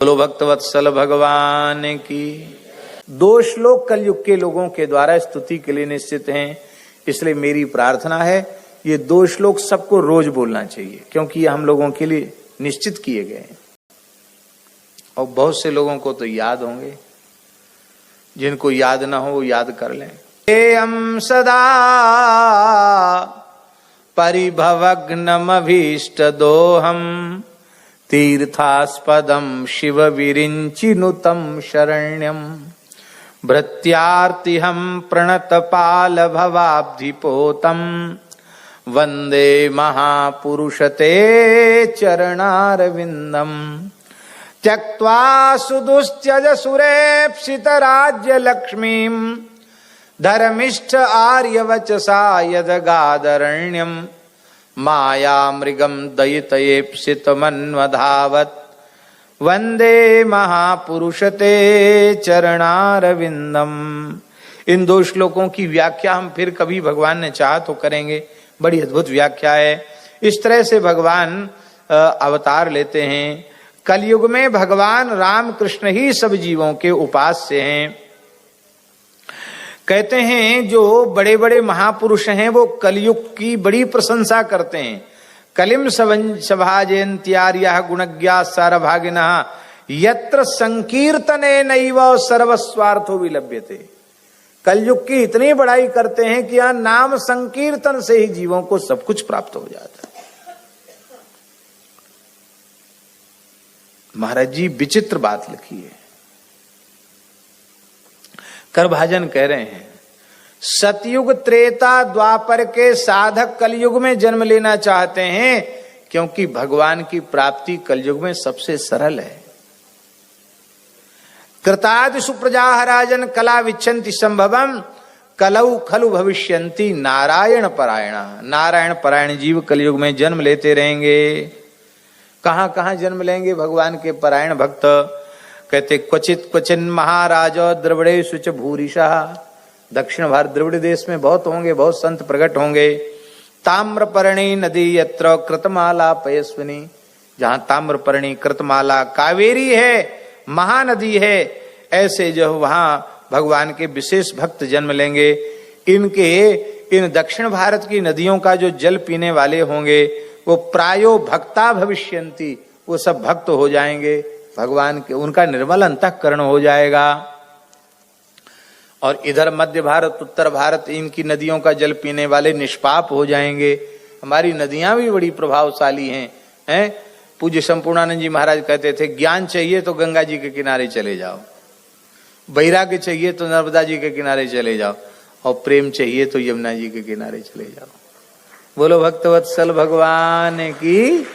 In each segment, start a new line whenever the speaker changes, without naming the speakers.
बोलो भक्तवत्सल भगवान की। 2 श्लोक कलयुग के लोगों के द्वारा स्तुति के लिए निश्चित हैं, इसलिए मेरी प्रार्थना है ये 2 श्लोक सबको रोज बोलना चाहिए, क्योंकि ये हम लोगों के लिए निश्चित किए गए हैं। और बहुत से लोगों को तो याद होंगे, जिनको याद ना हो वो याद कर लें। एयं सदा परिभवग्नमभीष्ट दोहम तीर्थास्पदं शिव विरिञ्चिनुतं शरण्यं भृत्यार्तिहं प्रणतपाल भवाब्धिपोतं वन्दे महापुरुषते चरणारविन्दम् त्यक्त्वा सुदुस्त्यज सुरेप्सितराज्यलक्ष्मीं धर्मिष्ठ आर्यवचसा यदगादरण्यम् मायामृगं दयितयेप्सितमन्वधावत् वन्दे महापुरुषते चरणारविन्दम्। इन 2 श्लोकों की व्याख्या हम फिर कभी भगवान ने चाहा तो करेंगे, बड़ी अद्भुत व्याख्या है। इस तरह से भगवान अवतार लेते हैं। कलयुग में भगवान राम कृष्ण ही सब जीवों के उपास्य हैं। कहते हैं जो बड़े बड़े महापुरुष हैं वो कलयुग की बड़ी प्रशंसा करते हैं। कलिम सभाजयन्त्यार्यः गुणज्ञा सारभागिनः यत्र संकीर्तने नैव सर्वस्वार्थो विलभ्यते। कलयुग की इतनी बड़ाई करते हैं कि यहां नाम संकीर्तन से ही जीवों को सब कुछ प्राप्त हो जाता है। महाराज जी विचित्र बात लिखी है। करभाजन कह रहे हैं सतयुग त्रेता द्वापर के साधक कलयुग में जन्म लेना चाहते हैं, क्योंकि भगवान की प्राप्ति कलयुग में सबसे सरल है। कृतादि सुप्रजा राजन कला विच्छन्ति संभवम कलौ खलु भविष्यन्ति नारायण परायण। नारायण परायण जीव कलयुग में जन्म लेते रहेंगे। कहां कहां जन्म लेंगे भगवान के परायण भक्त? कहते क्वचित क्वचिन महाराज द्रविड़ेषु च भूरिशः। दक्षिण भारत द्रविड़ देश में बहुत होंगे, बहुत संत प्रकट होंगे। ताम्रपर्णी नदी यत्र कृतमाला पयस्विनी। जहां ताम्रपर्णी कृतमाला कावेरी है, महानदी है, ऐसे जो वहां भगवान के विशेष भक्त जन्म लेंगे। इन दक्षिण भारत की नदियों का जो जल पीने वाले होंगे वो प्रायो भक्ता भविष्यन्ति, वो सब भक्त हो जाएंगे भगवान के, उनका निर्मल अंतःकरण हो जाएगा। और इधर मध्य भारत उत्तर भारत इनकी नदियों का जल पीने वाले निष्पाप हो जाएंगे। हमारी नदियां भी बड़ी प्रभावशाली हैं। पूज्य संपूर्णानंद जी महाराज कहते थे ज्ञान चाहिए तो गंगा जी के किनारे चले जाओ, वैराग्य चाहिए तो नर्मदा जी के किनारे चले जाओ, और प्रेम चाहिए तो यमुना जी के किनारे चले जाओ। बोलो भक्तवत्सल भगवान की।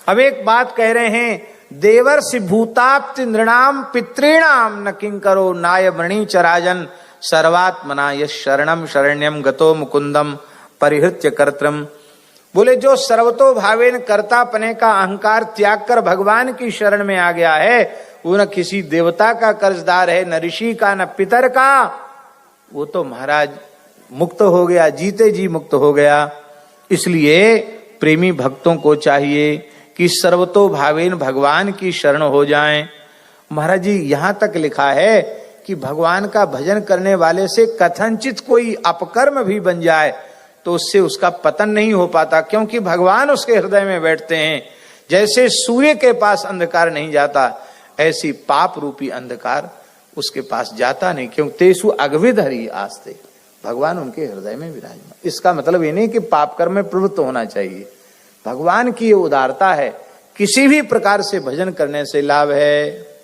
अब एक बात कह रहे हैं, देवर्षि भूताप्ति नृणाम पितॄणाम न किंकरो नाय मणि चराजन सर्वात्मना यश शरणम शरण्यम गतो मुकुंदम परिहृत्य कर्त्रम। बोले जो सर्वतो भावेन कर्तापने का अहंकार त्याग कर भगवान की शरण में आ गया है, वो न किसी देवता का कर्जदार है, न ऋषि का, न पितर का, वो तो महाराज मुक्त हो गया, जीते जी मुक्त हो गया। इसलिए प्रेमी भक्तों को चाहिए कि सर्वतो भावेन भगवान की शरण हो जाएं। महाराज जी यहां तक लिखा है कि भगवान का भजन करने वाले से कथनचित कोई अपकर्म भी बन जाए तो उससे उसका पतन नहीं हो पाता, क्योंकि भगवान उसके हृदय में बैठते हैं। जैसे सूर्य के पास अंधकार नहीं जाता, ऐसी पाप रूपी अंधकार उसके पास जाता नहीं, क्योंकि तेसु अगविद हरि आस्ते, भगवान उनके हृदय में विराजमान। इसका मतलब ये नहीं कि पाप कर्म में प्रवृत्त होना चाहिए। भगवान की ये उदारता है, किसी भी प्रकार से भजन करने से लाभ है।